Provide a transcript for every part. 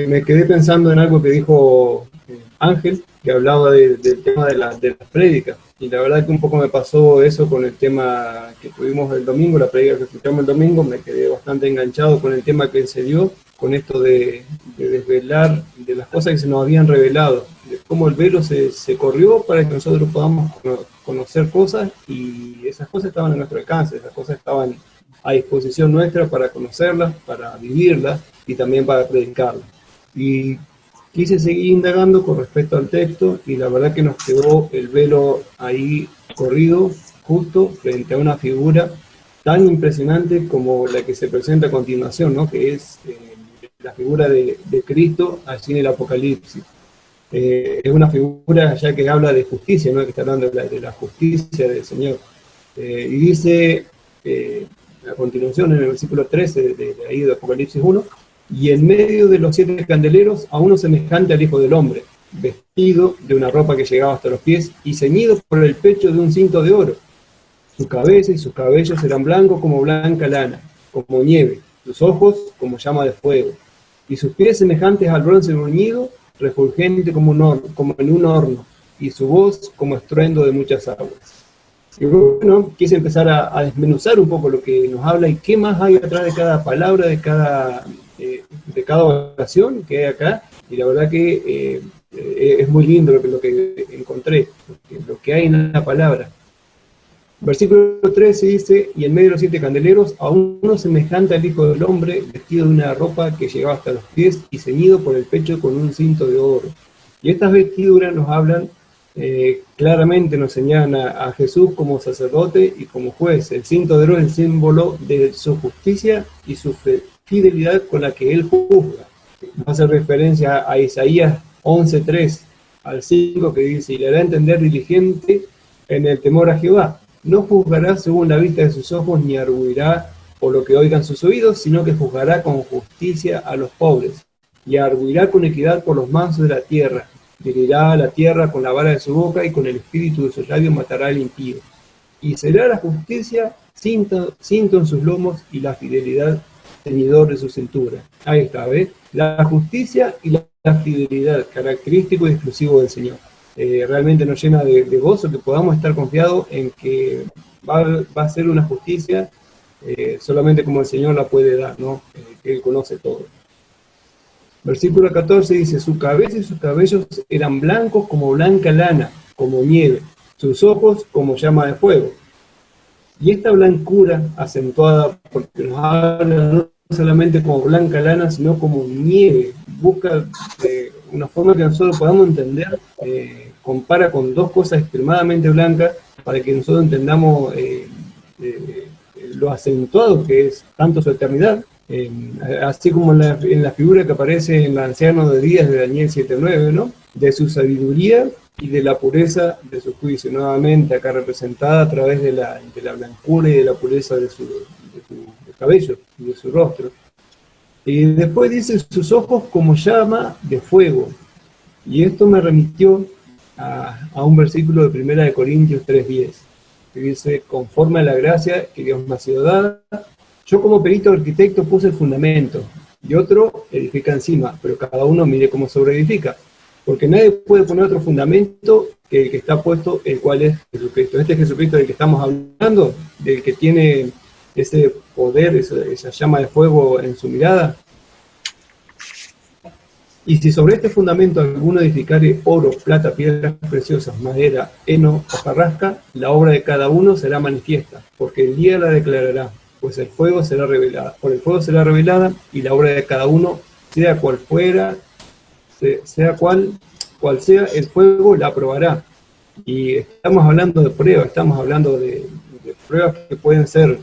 me quedé pensando en algo que dijo Ángel, que hablaba del tema de las prédicas. Y la verdad que un poco me pasó eso con el tema que tuvimos el domingo, la prédica que escuchamos el domingo. Me quedé bastante enganchado con el tema que se dio, con esto de desvelar, de las cosas que se nos habían revelado, de cómo el velo se corrió para que nosotros podamos conocer cosas, y esas cosas estaban a nuestro alcance, esas cosas estaban a disposición nuestra para conocerlas, para vivirlas y también para predicarlas. Y quise seguir indagando con respecto al texto, y la verdad que nos quedó el velo ahí corrido, justo frente a una figura tan impresionante como la que se presenta a continuación, ¿no? Que es la figura de Cristo allí en el Apocalipsis. Es una figura ya que habla de justicia, ¿no? Que está hablando de la justicia del Señor. Y dice a continuación en el versículo 13 de ahí de Apocalipsis 1, y en medio de los 7 candeleros a uno semejante al Hijo del Hombre, vestido de una ropa que llegaba hasta los pies y ceñido por el pecho de un cinto de oro. Su cabeza y sus cabellos eran blancos como blanca lana, como nieve, sus ojos como llama de fuego, y sus pies semejantes al bronce bruñido, refulgente como en un horno, y su voz como estruendo de muchas aguas. Y bueno, quise empezar a desmenuzar un poco lo que nos habla y qué más hay atrás de cada palabra, de cada oración que hay acá. Y la verdad que es muy lindo lo que encontré, lo que hay en la palabra. Versículo 13 dice, y en medio de los 7 candeleros, a uno semejante al Hijo del Hombre, vestido de una ropa que llegaba hasta los pies y ceñido por el pecho con un cinto de oro. Y estas vestiduras nos hablan, claramente nos señalan a Jesús como sacerdote y como juez. El cinto de oro es el símbolo de su justicia y su fidelidad con la que él juzga. Nos hace referencia a Isaías 11:3 al 5, que dice, y le hará entender diligente en el temor a Jehová. No juzgará según la vista de sus ojos, ni arguirá por lo que oigan sus oídos, sino que juzgará con justicia a los pobres, y arguirá con equidad por los mansos de la tierra. Herirá a la tierra con la vara de su boca, y con el espíritu de sus labios matará al impío. Y será la justicia cinto en sus lomos, y la fidelidad ceñidor de su cintura. Ahí está, ¿ves? La justicia y la fidelidad, característico y exclusivo del Señor. Realmente nos llena de gozo que podamos estar confiados en que va a ser una justicia solamente como el Señor la puede dar, ¿no? Que Él conoce todo. Versículo 14 dice, su cabeza y sus cabellos eran blancos como blanca lana, como nieve, sus ojos como llama de fuego. Y esta blancura acentuada, porque nos habla no solamente como blanca lana, sino como nieve, busca una forma que nosotros podamos entender, compara con dos cosas extremadamente blancas, para que nosotros entendamos lo acentuado que es tanto su eternidad, así como en la figura que aparece en el anciano de días de Daniel 7:9, ¿no? De su sabiduría y de la pureza de su juicio, nuevamente acá representada a través de la blancura y de la pureza de su cabello y de su rostro. Y después dice sus ojos como llama de fuego, y esto me remitió a un versículo de 1 Corintios 3:10, que dice, conforme a la gracia que Dios me ha sido dada, yo como perito arquitecto puse el fundamento, y otro edifica encima, pero cada uno mire cómo sobreedifica, porque nadie puede poner otro fundamento que el que está puesto, el cual es Jesucristo. Este Jesucristo del que estamos hablando, del que tiene ese poder, esa llama de fuego en su mirada. Y si sobre este fundamento alguno edificare oro, plata, piedras preciosas, madera, heno, hojarasca, la obra de cada uno será manifiesta, porque el día la declarará, pues el fuego será revelada. Por el fuego será revelada, y la obra de cada uno, sea cual fuera, sea cual sea, el fuego la probará. Y estamos hablando de pruebas, estamos hablando de pruebas que pueden ser,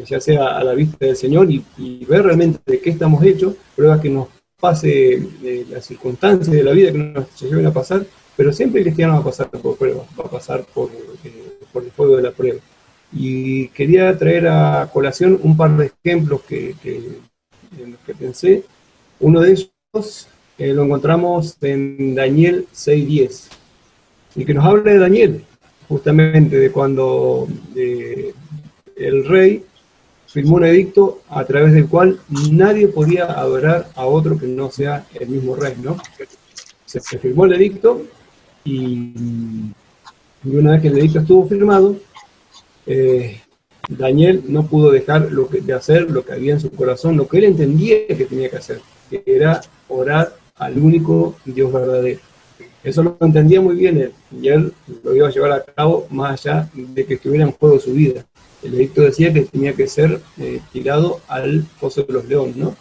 ya sea a la vista del Señor, y ver realmente de qué estamos hechos, pruebas que nos pase las circunstancias de la vida que nos lleven a pasar, pero siempre el cristiano va a pasar por pruebas, va a pasar por el fuego de la prueba. Y quería traer a colación un par de ejemplos en los que pensé. Uno de ellos lo encontramos en Daniel 6:10, y que nos habla de Daniel, justamente de cuando el rey firmó un edicto a través del cual nadie podía adorar a otro que no sea el mismo rey, ¿no? Se firmó el edicto y una vez que el edicto estuvo firmado, Daniel no pudo dejar de hacer lo que había en su corazón, lo que él entendía que tenía que hacer, que era orar al único Dios verdadero. Eso lo entendía muy bien él, y él lo iba a llevar a cabo más allá de que estuviera en juego su vida. El edicto decía que tenía que ser tirado al foso de los leones, ¿no?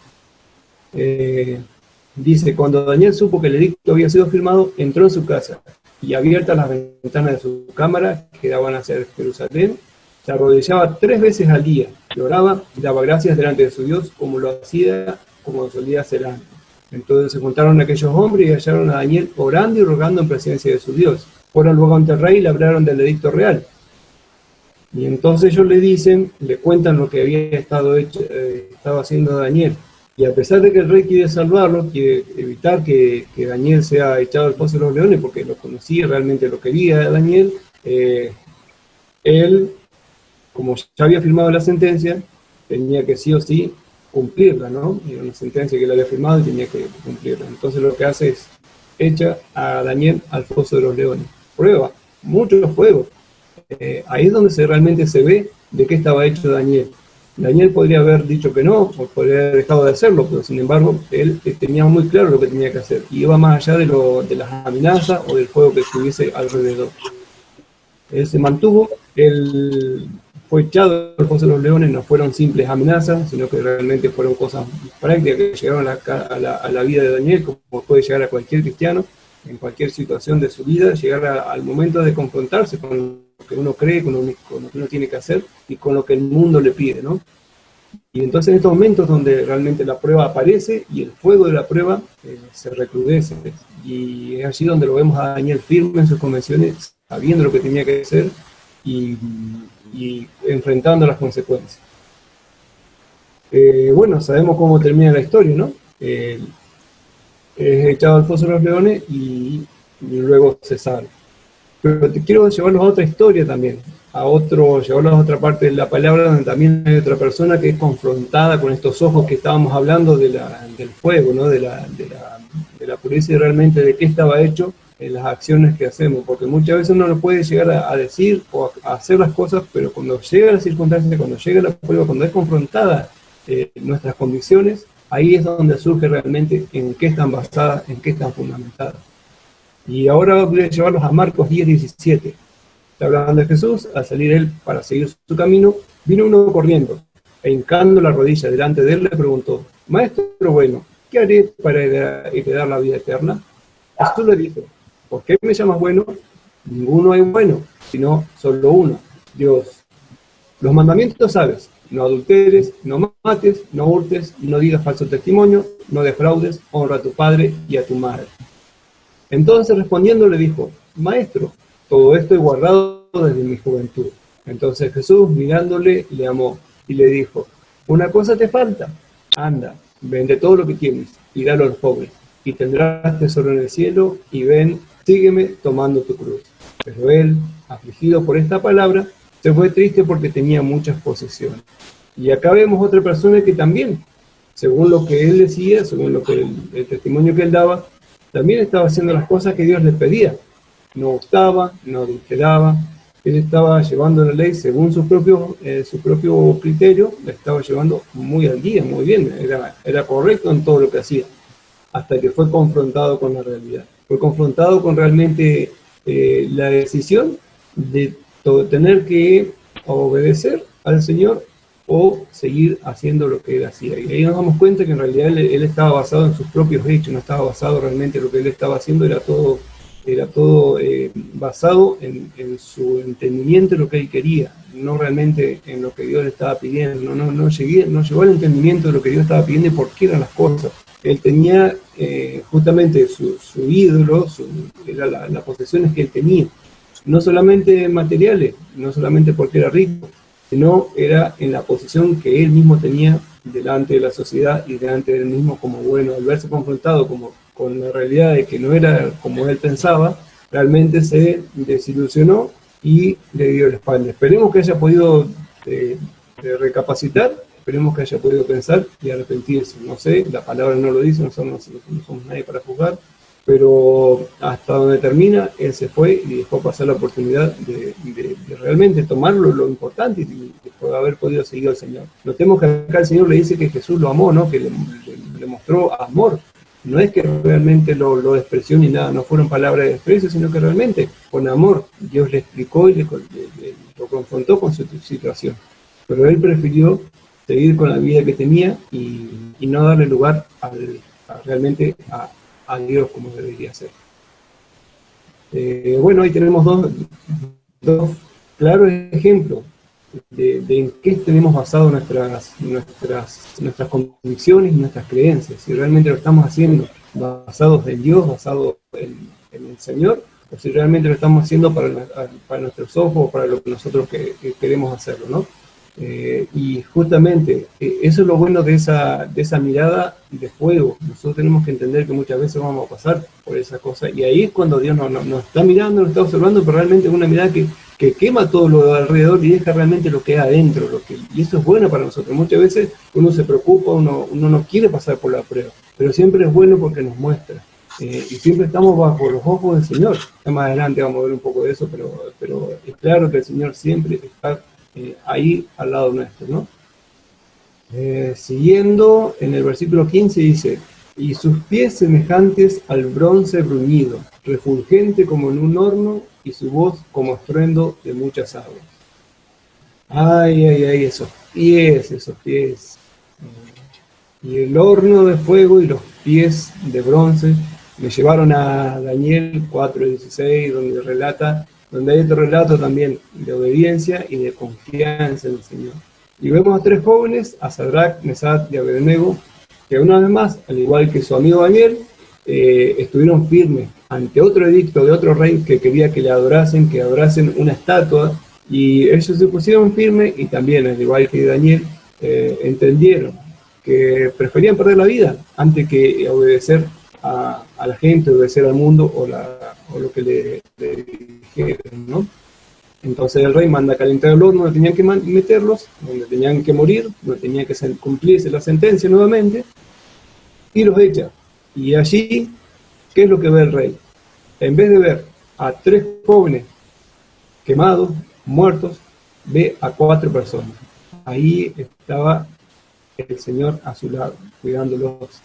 Dice, cuando Daniel supo que el edicto había sido firmado, entró en su casa, y abiertas las ventanas de su cámara, que daban hacia Jerusalén, se arrodillaba 3 veces al día, lloraba y daba gracias delante de su Dios, como lo solía hacer antes. Entonces se juntaron aquellos hombres y hallaron a Daniel orando y rogando en presencia de su Dios. Fueron luego ante el rey y le hablaron del edicto real. Y entonces ellos le cuentan lo que había estado haciendo Daniel. Y a pesar de que el rey quiere salvarlo, quiere evitar que Daniel sea echado al foso de los leones, porque lo conocía, realmente lo quería Daniel, él, como ya había firmado la sentencia, tenía que sí o sí cumplirla, ¿no? Era una sentencia que él había firmado y tenía que cumplirla. Entonces lo que hace es echa a Daniel al foso de los leones. Prueba, mucho fuego. Ahí es donde realmente se ve de qué estaba hecho Daniel. Daniel podría haber dicho que no, o podría haber dejado de hacerlo, pero sin embargo, él tenía muy claro lo que tenía que hacer, y iba más allá de las amenazas o del fuego que estuviese alrededor. Él se mantuvo, él fue echado al foso de los leones, no fueron simples amenazas, sino que realmente fueron cosas prácticas que llegaron a la vida de Daniel, como puede llegar a cualquier cristiano, en cualquier situación de su vida, llegar al momento de confrontarse con lo que uno cree, con lo que uno tiene que hacer y con lo que el mundo le pide, ¿no? Y entonces en estos momentos donde realmente la prueba aparece y el fuego de la prueba se recrudece, y es allí donde lo vemos a Daniel firme en sus convicciones, sabiendo lo que tenía que hacer y enfrentando las consecuencias. Bueno, sabemos cómo termina la historia, ¿no? Es echado al foso de los leones y luego se sale. Pero te quiero llevarlos a otra historia también, llevarlos a otra parte de la palabra, donde también hay otra persona que es confrontada con estos ojos que estábamos hablando del fuego, ¿no? de la pureza y realmente de qué estaba hecho en las acciones que hacemos, porque muchas veces uno no puede llegar a decir o a hacer las cosas, pero cuando llega la circunstancia, cuando llega la prueba, cuando es confrontada nuestras convicciones, ahí es donde surge realmente en qué están basadas, en qué están fundamentadas. Y ahora voy a llevarlos a Marcos 10:17. Está hablando de Jesús, al salir él para seguir su camino, vino uno corriendo, e hincando la rodilla delante de él le preguntó, Maestro bueno, ¿qué haré para heredar la vida eterna? Jesús le dijo, ¿por qué me llamas bueno? Ninguno hay bueno, sino solo uno, Dios. Los mandamientos sabes, no adulteres, no mates, no hurtes, no digas falso testimonio, no defraudes, honra a tu padre y a tu madre. Entonces respondiendo le dijo, Maestro, todo esto he guardado desde mi juventud. Entonces Jesús mirándole le amó y le dijo, una cosa te falta, anda, vende todo lo que tienes y dalo a los pobres, y tendrás tesoro en el cielo, y ven, sígueme tomando tu cruz. Pero él, afligido por esta palabra, se fue triste porque tenía muchas posesiones. Y acá vemos otra persona que también, según lo que él decía, según lo que el testimonio que él daba, también estaba haciendo las cosas que Dios le pedía. No gustaba, no adulteraba, él estaba llevando la ley según su propio criterio, la estaba llevando muy al día, muy bien, era correcto en todo lo que hacía, hasta que fue confrontado con la realidad. Fue confrontado con realmente la decisión de tener que obedecer al Señor o seguir haciendo lo que él hacía. Y ahí nos damos cuenta que en realidad él estaba basado en sus propios hechos, no estaba basado realmente en lo que él estaba haciendo, era todo basado en su entendimiento de lo que él quería, no realmente en lo que Dios le estaba pidiendo, no llegó al entendimiento de lo que Dios estaba pidiendo y por qué eran las cosas. Él tenía justamente su ídolo, era las posesiones que él tenía, no solamente materiales, no solamente porque era rico, sino era en la posición que él mismo tenía delante de la sociedad y delante de él mismo como bueno. Al verse confrontado con la realidad de que no era como él pensaba, realmente se desilusionó y le dio la espalda. Esperemos que haya podido recapacitar esperemos que haya podido pensar y arrepentirse. No sé, la palabra no lo dice, nosotros no somos nadie para juzgar, pero hasta donde termina, él se fue y dejó pasar la oportunidad de realmente tomarlo lo importante y de haber podido seguir al Señor. Notemos que acá el Señor le dice que Jesús lo amó, ¿no? Que le mostró amor. No es que realmente lo despreció ni nada, no fueron palabras de desprecio, sino que realmente con amor Dios le explicó y lo confrontó con su situación. Pero él prefirió seguir con la vida que tenía y no darle lugar realmente a Dios como debería ser. Bueno, ahí tenemos dos claros ejemplos de en qué tenemos basado nuestras convicciones y nuestras creencias. Si realmente lo estamos haciendo basados en Dios, basados en el Señor, o si realmente lo estamos haciendo para nuestros ojos o para lo que nosotros que queremos hacerlo, ¿no? Y justamente eso es lo bueno de esa quemada de fuego. Nosotros tenemos que entender que muchas veces vamos a pasar por esa cosa, y ahí es cuando Dios nos está mirando, nos está observando, pero realmente es una mirada que quema todo lo de alrededor y deja realmente lo que hay adentro, y eso es bueno para nosotros. Muchas veces uno se preocupa, uno no quiere pasar por la prueba, pero siempre es bueno porque nos muestra. Y siempre estamos bajo los ojos del Señor. Ya más adelante vamos a ver un poco de eso, pero es claro que el Señor siempre está ahí al lado nuestro, ¿no? Siguiendo, en el versículo 15 dice: y sus pies semejantes al bronce bruñido, refulgente como en un horno, y su voz como estruendo de muchas aguas. Ay, esos pies. Y el horno de fuego y los pies de bronce me llevaron a Daniel 4:16, donde hay otro relato también de obediencia y de confianza en el Señor. Y vemos a tres jóvenes, a Sadrach, Mesach y Abednego, que una vez más, al igual que su amigo Daniel, estuvieron firmes ante otro edicto de otro rey que quería que adorasen una estatua, y ellos se pusieron firmes y también, al igual que Daniel, entendieron que preferían perder la vida antes que obedecer a la gente, obedecer al mundo o lo que le dijeron, ¿no? Entonces el rey manda a calentar el horno donde tenían que meterlos, donde tenían que morir, donde tenía que cumplirse la sentencia nuevamente, y los echa. Y allí, ¿qué es lo que ve el rey? En vez de ver a tres jóvenes quemados, muertos, ve a 4 personas. Ahí estaba el Señor a su lado, cuidándolos.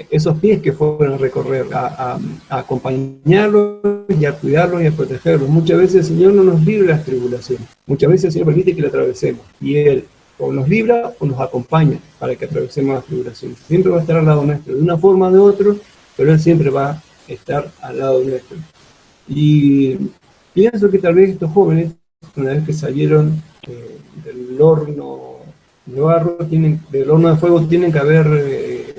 Esos pies que fueron a recorrer, a acompañarlos y a cuidarlos y a protegerlos. Muchas veces el Señor no nos libra de las tribulaciones. Muchas veces el Señor permite que la atravesemos. Y Él o nos libra o nos acompaña para que atravesemos las tribulaciones. Siempre va a estar al lado nuestro, de una forma o de otra, pero Él siempre va a estar al lado nuestro. Y pienso que tal vez estos jóvenes, una vez que salieron del horno de barro, del horno de fuego, tienen que haber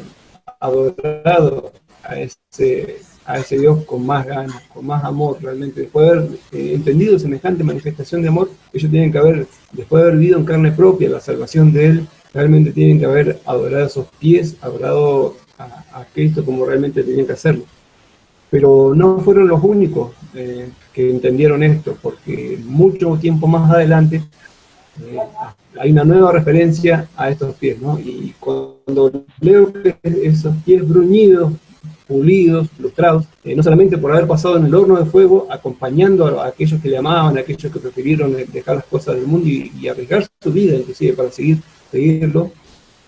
adorado a ese Dios con más ganas, con más amor realmente. Después de haber entendido semejante manifestación de amor, ellos tienen que haber, después de haber vivido en carne propia la salvación de Él, realmente tienen que haber adorado esos pies, adorado a Cristo como realmente tenían que hacerlo. Pero no fueron los únicos que entendieron esto, porque mucho tiempo más adelante hay una nueva referencia a estos pies, ¿no? Y cuando leo que esos pies bruñidos, pulidos, lustrados, no solamente por haber pasado en el horno de fuego, acompañando a aquellos que le amaban, a aquellos que prefirieron dejar las cosas del mundo y arriesgar su vida, inclusive, para seguirlo,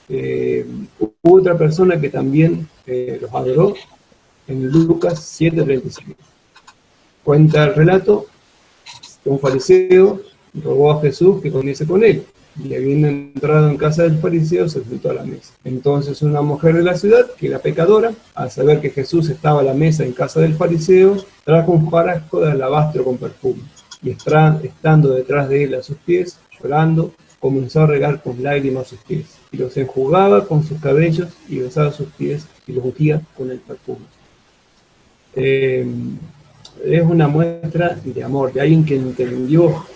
hubo otra persona que también los adoró en Lucas 7:35. Cuenta el relato que un fariseo rogó a Jesús que comiese con él, y habiendo entrado en casa del fariseo se sentó a la mesa. Entonces una mujer de la ciudad, que era pecadora, al saber que Jesús estaba a la mesa en casa del fariseo, trajo un frasco de alabastro con perfume, y estando detrás de él a sus pies, llorando, comenzó a regar con lágrimas sus pies, y los enjugaba con sus cabellos, y besaba sus pies, y los ungía con el perfume. Es una muestra de amor, de alguien que entendió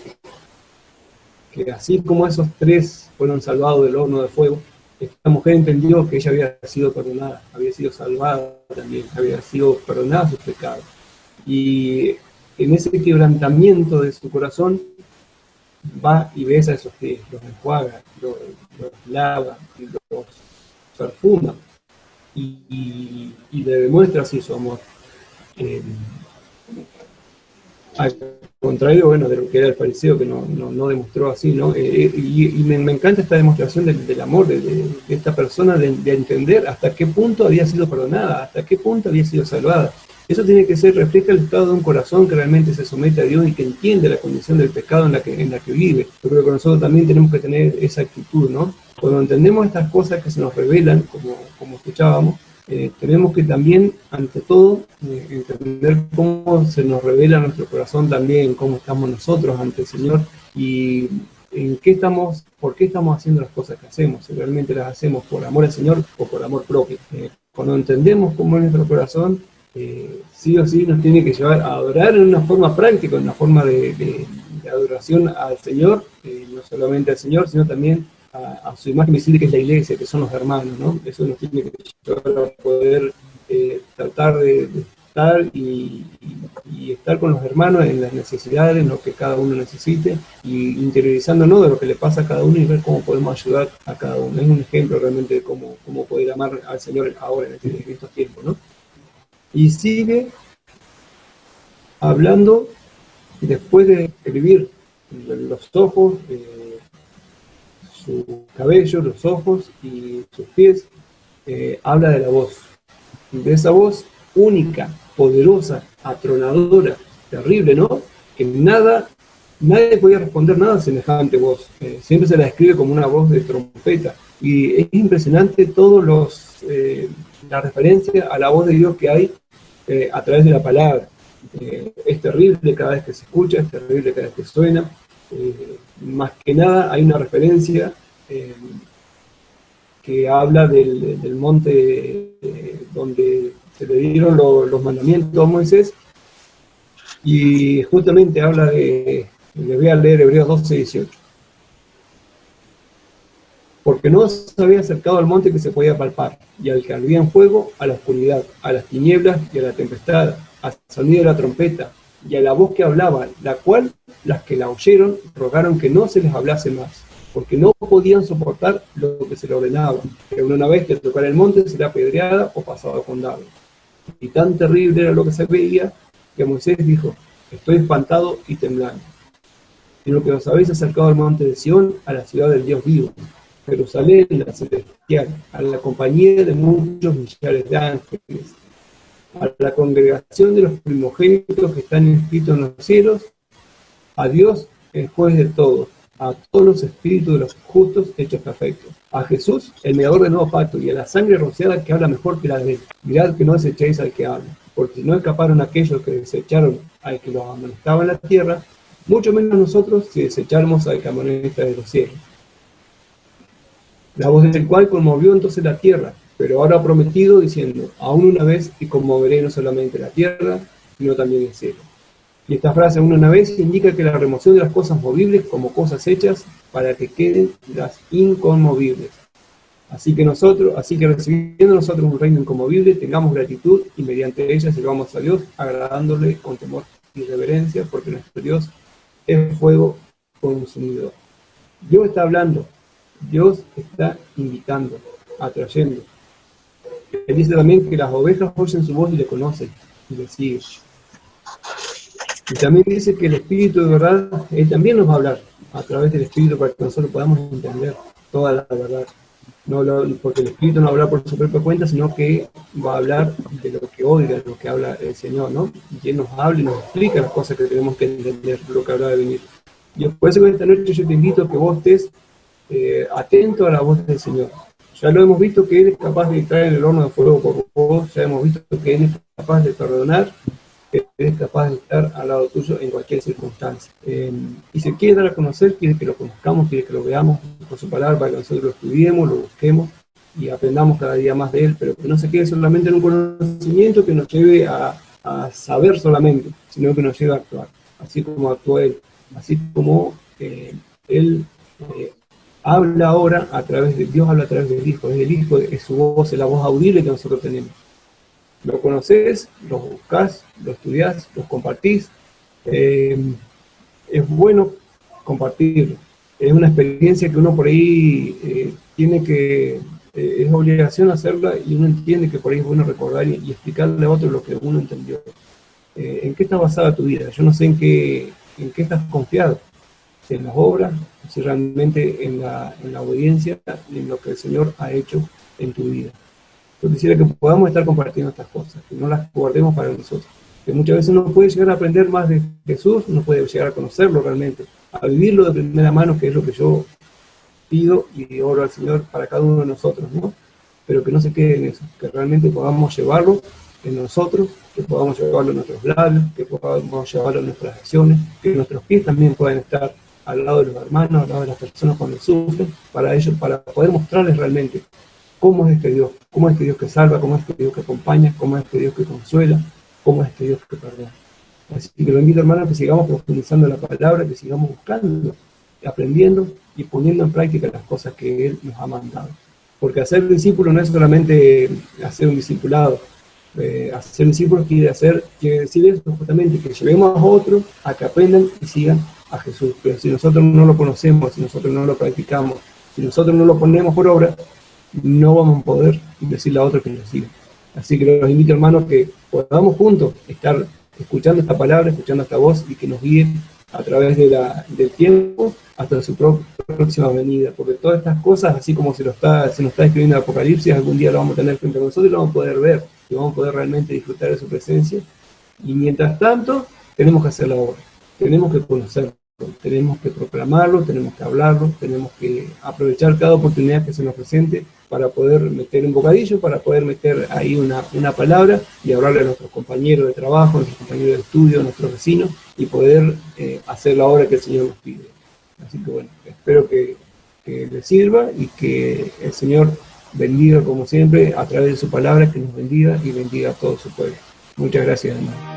que así como esos tres fueron salvados del horno de fuego, esta mujer entendió que ella había sido perdonada, había sido salvada también, había sido perdonada sus pecados. Y en ese quebrantamiento de su corazón, va y besa esos pies, los enjuaga, los lava, los perfuma, y le demuestra así su amor. Eh, Al contrario, bueno, de lo que era el fariseo, que no demostró así, ¿no? Y me encanta esta demostración del amor de esta persona, de entender hasta qué punto había sido perdonada, hasta qué punto había sido salvada. Eso tiene que ser, refleja el estado de un corazón que realmente se somete a Dios y que entiende la condición del pecado en la que vive. Yo creo que nosotros también tenemos que tener esa actitud, ¿no? Cuando entendemos estas cosas que se nos revelan, como escuchábamos, tenemos que también, ante todo, entender cómo se nos revela nuestro corazón también, cómo estamos nosotros ante el Señor y en qué estamos, por qué estamos haciendo las cosas que hacemos, si realmente las hacemos por amor al Señor o por amor propio. Cuando entendemos cómo es nuestro corazón, sí o sí nos tiene que llevar a adorar en una forma práctica, en una forma de adoración al Señor, no solamente al Señor, sino también a su imagen visible, que es la iglesia, que son los hermanos, ¿no? Eso nos tiene que llevar a poder tratar de estar y estar con los hermanos en las necesidades, en lo que cada uno necesite, y interiorizándonos de lo que le pasa a cada uno y ver cómo podemos ayudar a cada uno. Es un ejemplo realmente de cómo poder amar al Señor ahora en estos tiempos, ¿no? Y sigue hablando, y después de escribir los ojos, su cabello, los ojos y sus pies, habla de la voz. De esa voz única, poderosa, atronadora, terrible, ¿no? Que nadie podía responder nada a semejante voz. Siempre se la describe como una voz de trompeta. Y es impresionante la referencia a la voz de Dios que hay a través de la palabra. Es terrible cada vez que se escucha, es terrible cada vez que suena. Más que nada hay una referencia que habla del monte donde se le dieron los mandamientos a Moisés, y justamente habla les voy a leer Hebreos 12:18. Porque no se había acercado al monte que se podía palpar, y al que ardía en fuego, a la oscuridad, a las tinieblas y a la tempestad, al sonido de la trompeta, y a la voz que hablaba, la cual las que la oyeron rogaron que no se les hablase más, porque no podían soportar lo que se le ordenaba, que una vez que tocara el monte será apedreada o pasado con dardo. Y tan terrible era lo que se veía, que Moisés dijo: estoy espantado y temblando. Sino que os habéis acercado al monte de Sión, a la ciudad del Dios vivo, Jerusalén, la celestial, a la compañía de muchos millares de ángeles, a la congregación de los primogénitos que están inscritos en los cielos, a Dios, el juez de todos, a todos los espíritus de los justos hechos perfectos, a Jesús, el mediador del nuevo pacto, y a la sangre rociada que habla mejor que la de él. Mirad que no desechéis al que habla, porque si no escaparon aquellos que desecharon al que los amonestaba en la tierra, mucho menos nosotros si desecháramos al que amonesta de los cielos. La voz del cual conmovió entonces la tierra, pero ahora ha prometido diciendo: aún una vez, y conmoveré no solamente la tierra, sino también el cielo. Y esta frase, aún una vez, indica que la remoción de las cosas movibles como cosas hechas para que queden las inconmovibles. Así que recibiendo nosotros un reino inconmovible, tengamos gratitud y mediante ella sirvamos a Dios, agradándole con temor y reverencia, porque nuestro Dios es fuego consumidor. Dios está hablando, Dios está invitando, atrayendo. Él dice también que las ovejas oyen su voz y le conocen y le siguen. Y también dice que el Espíritu de verdad, Él también nos va a hablar a través del Espíritu para que nosotros podamos entender toda la verdad. Porque el Espíritu no habla por su propia cuenta, sino que va a hablar de lo que oiga, de lo que habla el Señor, ¿no? Y Él nos habla y nos explica las cosas que tenemos que entender, lo que habrá de venir. Y por eso que esta noche yo te invito a que vos estés atento a la voz del Señor. Ya lo hemos visto que Él es capaz de entrar en el horno de fuego por vos, ya hemos visto que Él es capaz de perdonar, que es capaz de estar al lado tuyo en cualquier circunstancia. Y se quiere dar a conocer, quiere que lo conozcamos, quiere que lo veamos por su palabra, para que nosotros lo estudiemos, lo busquemos y aprendamos cada día más de Él, pero que no se quede solamente en un conocimiento que nos lleve a saber solamente, sino que nos lleve a actuar, así como actuó Él, así como Él habla ahora a través de Dios, habla a través del Hijo, es el Hijo, es su voz, es la voz audible que nosotros tenemos. Lo conocés, lo buscás, lo estudiás, lo compartís. Es bueno compartirlo. Es una experiencia que uno por ahí tiene que, es obligación hacerla, y uno entiende que por ahí es bueno recordar y explicarle a otro lo que uno entendió. ¿En qué está basada tu vida? Yo no sé en qué estás confiado, si en las obras, si realmente en la obediencia y en lo que el Señor ha hecho en tu vida. Yo quisiera que podamos estar compartiendo estas cosas, que no las guardemos para nosotros, que muchas veces uno puede llegar a aprender más de Jesús, uno puede llegar a conocerlo realmente, a vivirlo de primera mano, que es lo que yo pido y oro al Señor para cada uno de nosotros, ¿no? Pero que no se quede en eso, que realmente podamos llevarlo en nosotros, que podamos llevarlo en nuestros labios, que podamos llevarlo en nuestras acciones, que nuestros pies también puedan estar al lado de los hermanos, al lado de las personas cuando sufren, para ellos, para poder mostrarles realmente cómo es este Dios, cómo es este Dios que salva, cómo es este Dios que acompaña, cómo es este Dios que consuela, cómo es este Dios que perdona. Así que lo invito, hermanos, a que sigamos profundizando la palabra, que sigamos buscando, aprendiendo y poniendo en práctica las cosas que Él nos ha mandado. Porque hacer discípulo no es solamente hacer un discipulado. Hacer discípulos quiere decir eso, justamente, que llevemos a otros a que aprendan y sigan a Jesús. Pero si nosotros no lo conocemos, si nosotros no lo practicamos, si nosotros no lo ponemos por obra, no vamos a poder decirle a otros que lo sigan. Así que los invito, hermanos, que podamos juntos estar escuchando esta palabra, escuchando esta voz, y que nos guíe a través del tiempo hasta su próxima venida, porque todas estas cosas, así como se nos está escribiendo el Apocalipsis, algún día lo vamos a tener frente a nosotros y lo vamos a poder ver, y vamos a poder realmente disfrutar de su presencia. Y mientras tanto, tenemos que hacer la obra, tenemos que conocerlo, tenemos que proclamarlo, tenemos que hablarlo, tenemos que aprovechar cada oportunidad que se nos presente para poder meter un bocadillo, para poder meter ahí una palabra y hablarle a nuestros compañeros de trabajo, a nuestros compañeros de estudio, a nuestros vecinos, y poder hacer la obra que el Señor nos pide. Así que bueno, espero que les sirva y que el Señor bendiga como siempre a través de su palabra, que nos bendiga y bendiga a todo su pueblo. Muchas gracias, hermano.